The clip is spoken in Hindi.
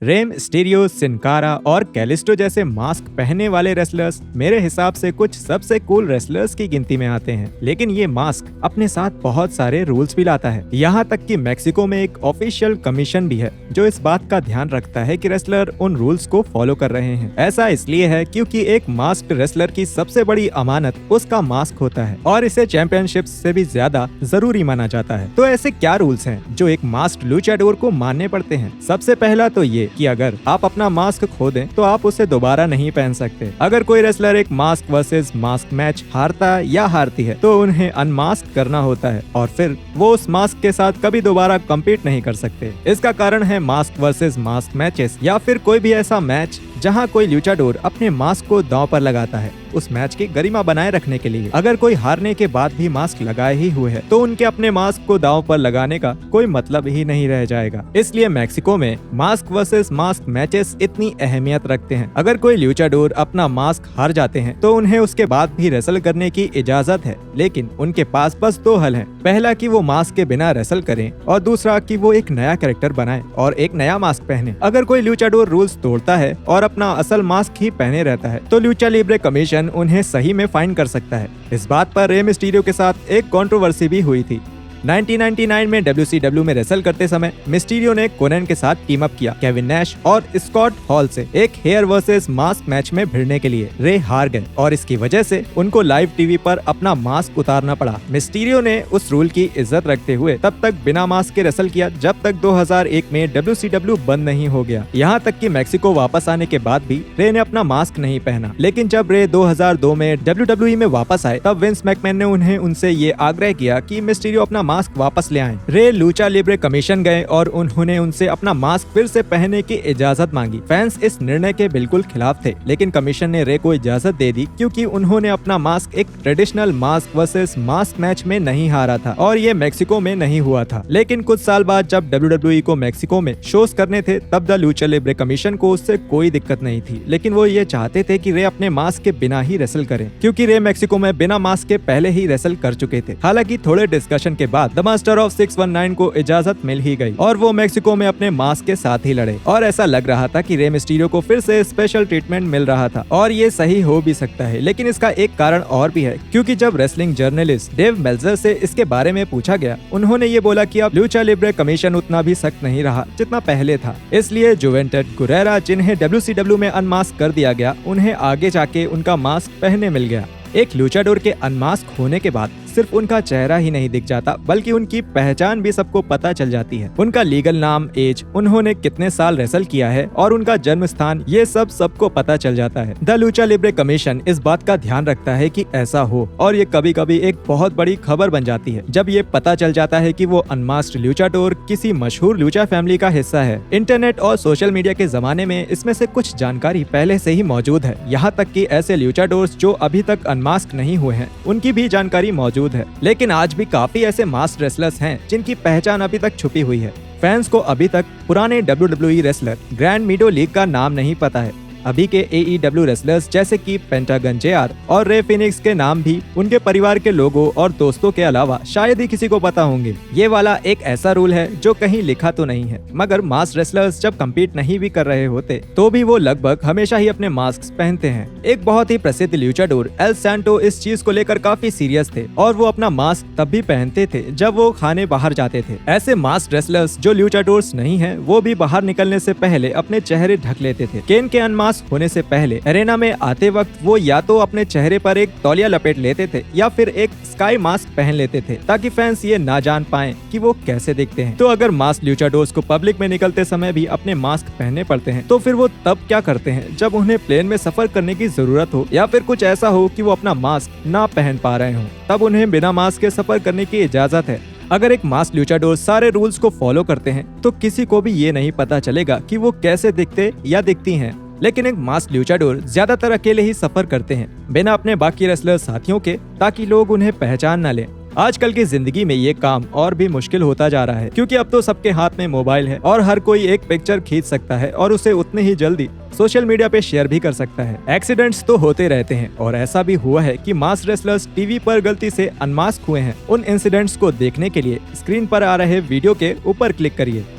रेम स्टीरियो, सिन कारा और कैलिस्टो जैसे मास्क पहनने वाले रेसलर्स मेरे हिसाब से कुछ सबसे कूल रेसलर्स की गिनती में आते हैं। लेकिन ये मास्क अपने साथ बहुत सारे रूल्स भी लाता है। यहाँ तक कि मेक्सिको में एक ऑफिशियल कमीशन भी है जो इस बात का ध्यान रखता है कि रेसलर उन रूल्स को फॉलो कर रहे हैं। ऐसा इसलिए है क्योंकि एक मास्क्ड रेसलर की सबसे बड़ी अमानत उसका मास्क होता है और इसे चैंपियनशिप से भी ज्यादा जरूरी माना जाता है। तो ऐसे क्या रूल्स हैं जो एक मास्क्ड लुचाडोर को मानने पड़ते हैं? सबसे पहला तो ये कि अगर आप अपना मास्क खो दें तो आप उसे दोबारा नहीं पहन सकते। अगर कोई रेसलर एक मास्क वर्सेस मास्क मैच हारता या हारती है तो उन्हें अनमास्क करना होता है और फिर वो उस मास्क के साथ कभी दोबारा कम्पीट नहीं कर सकते। इसका कारण है मास्क वर्सेस मास्क मैचेस या फिर कोई भी ऐसा मैच जहां कोई ल्यूचाडोर अपने मास्क को दांव पर लगाता है उस मैच की गरिमा बनाए रखने के लिए। अगर कोई हारने के बाद भी मास्क लगाए ही हुए है तो उनके अपने मास्क को दांव पर लगाने का कोई मतलब ही नहीं रह जाएगा। इसलिए मेक्सिको में मास्क वर्सेस मास्क मैचेस इतनी अहमियत रखते हैं। अगर कोई ल्यूचाडोर अपना मास्क हार जाते हैं तो उन्हें उसके बाद भी रेसल करने की इजाजत है, लेकिन उनके पास बस दो हल हैं। पहला कि वो मास्क के बिना रेसल करें और दूसरा कि वो एक नया कैरेक्टर बनाए और एक नया मास्क पहने। अगर कोई ल्यूचाडोर रूल्स तोड़ता है और अपना असल मास्क ही पहने रहता है तो ल्यूचा लिब्रे कमीशन उन्हें सही में फाइन कर सकता है। इस बात पर रे मिस्टीरियो के साथ एक कंट्रोवर्सी भी हुई थी। 1999 में WCW में रेसल करते समय मिस्टीरियो ने कोनन के साथ टीम अप किया केविन नैश और स्कॉट हॉल से एक हेयर वर्सेस मास्क मैच में भिड़ने के लिए। रे हार गए और इसकी वजह से उनको लाइव टीवी पर अपना मास्क उतारना पड़ा। मिस्टीरियो ने उस रूल की इज्जत रखते हुए तब तक बिना मास्क के रेसल किया जब तक 2001 में WCW बंद नहीं हो गया। यहाँ तक कि मेक्सिको वापस आने के बाद भी रे ने अपना मास्क नहीं पहना। लेकिन जब रे 2002 में WWE में वापस आए तब विंस मैकमैन ने उनसे ये आग्रह किया कि मिस्टीरियो अपना मास्क वापस ले आएं। रे लूचा लिब्रे कमीशन गए और उन्होंने उनसे अपना मास्क फिर से पहनने की इजाजत मांगी। फैंस इस निर्णय के बिल्कुल खिलाफ थे, लेकिन कमीशन ने रे को इजाजत दे दी क्योंकि उन्होंने अपना मास्क एक traditional mask versus mask match में नहीं हारा था और ये मेक्सिको में नहीं हुआ था। लेकिन कुछ साल बाद जब WWE को मेक्सिको में शोज करने थे तब द लूचा लिब्रे कमीशन को उससे कोई दिक्कत नहीं थी, लेकिन वो ये चाहते थे कि रे अपने मास्क के बिना ही रेसल करें क्योंकि रे मेक्सिको में बिना मास्क के पहले ही रेसल कर चुके थे। हालांकि थोड़े डिस्कशन के बाद द मास्टर ऑफ 619 को इजाजत मिल ही गई और वो मेक्सिको में अपने मास्क के साथ ही लड़े और ऐसा लग रहा था कि रे मिस्टीरियो को फिर से स्पेशल ट्रीटमेंट मिल रहा था और ये सही हो भी सकता है। लेकिन इसका एक कारण और भी है क्योंकि जब रेसलिंग जर्नलिस्ट डेव मेल्जर से इसके बारे में पूछा गया उन्होंने ये बोला कि अब लूचा लिब्रे कमीशन उतना भी सख्त नहीं रहा जितना पहले था। इसलिए जुवेंटेड गुरेरा जिन्हें WCW में अनमास्क कर दिया गया उन्हें आगे जाके उनका मास्क पहनने मिल गया। एक लूचाडोर के अनमास्क होने के बाद सिर्फ उनका चेहरा ही नहीं दिख जाता बल्कि उनकी पहचान भी सबको पता चल जाती है। उनका लीगल नाम, एज, उन्होंने कितने साल रेसल किया है और उनका जन्म स्थान, ये सब सबको पता चल जाता है। द लूचा लिब्रे कमीशन इस बात का ध्यान रखता है कि ऐसा हो और ये कभी कभी एक बहुत बड़ी खबर बन जाती है जब ये पता चल जाता है कि वो अनमास्क्ड लूचाडोर किसी मशहूर लूचा फैमिली का हिस्सा है। इंटरनेट और सोशल मीडिया के जमाने में इसमें से कुछ जानकारी पहले से ही मौजूद है। यहाँ तक कि ऐसे लूचाडोर्स जो अभी तक अनमास्क नहीं हुए हैं उनकी भी जानकारी मौजूद है। लेकिन आज भी काफी ऐसे मास्क रेसलर्स हैं जिनकी पहचान अभी तक छुपी हुई है। फैंस को अभी तक पुराने WWE रेसलर ग्रैंड मीडो लीग का नाम नहीं पता है। अभी के AEW रेसलर्स जैसे कि पेंटागन JR और रे फिनिक्स के नाम भी उनके परिवार के लोगों और दोस्तों के अलावा शायद ही किसी को पता होंगे। ये वाला एक ऐसा रूल है जो कहीं लिखा तो नहीं है, मगर मास्क रेसलर्स जब कम्पीट नहीं भी कर रहे होते तो भी वो लगभग हमेशा ही अपने मास्क पहनते हैं। एक बहुत ही प्रसिद्ध ल्यूचाडोर एल सैंटो इस चीज को लेकर काफी सीरियस थे और वो अपना मास्क तब भी पहनते थे जब वो खाने बाहर जाते थे। ऐसे मास्क रेसलर्स जो ल्यूचाडोर्स नहीं है वो भी बाहर निकलने से पहले अपने चेहरे ढक लेते थे। केन के अनमास्क होने से पहले एरेना में आते वक्त वो या तो अपने चेहरे पर एक तौलिया लपेट लेते थे या फिर एक स्काई मास्क पहन लेते थे ताकि फैंस ये ना जान पाएं कि वो कैसे दिखते हैं। तो अगर मास्क ल्यूचाडोर्स को पब्लिक में निकलते समय भी अपने मास्क पहनने पड़ते हैं तो फिर वो तब क्या करते हैं जब उन्हें प्लेन में सफर करने की जरूरत हो या फिर कुछ ऐसा हो कि वो अपना मास्क ना पहन पा रहे हो, तब उन्हें बिना मास्क के सफर करने की इजाजत है। अगर एक मास्क लूचाडोर सारे रूल्स को फॉलो करते हैं तो किसी को भी ये नहीं पता चलेगा कि वो कैसे दिखते या दिखती हैं। लेकिन एक मास्क लूचाडोर ज्यादातर अकेले ही सफर करते हैं बिना अपने बाकी रेसलर साथियों के, ताकि लोग उन्हें पहचान न लें। आजकल की जिंदगी में ये काम और भी मुश्किल होता जा रहा है क्योंकि अब तो सबके हाथ में मोबाइल है और हर कोई एक पिक्चर खींच सकता है और उसे उतने ही जल्दी सोशल मीडिया पे शेयर भी कर सकता है। एक्सीडेंट्स तो होते रहते हैं और ऐसा भी हुआ है कि मास्क रेसलर्स टीवी पर गलती से अनमास्क हुए हैं। उन इंसिडेंट्स को देखने के लिए स्क्रीन पर आ रहे वीडियो के ऊपर क्लिक करिए।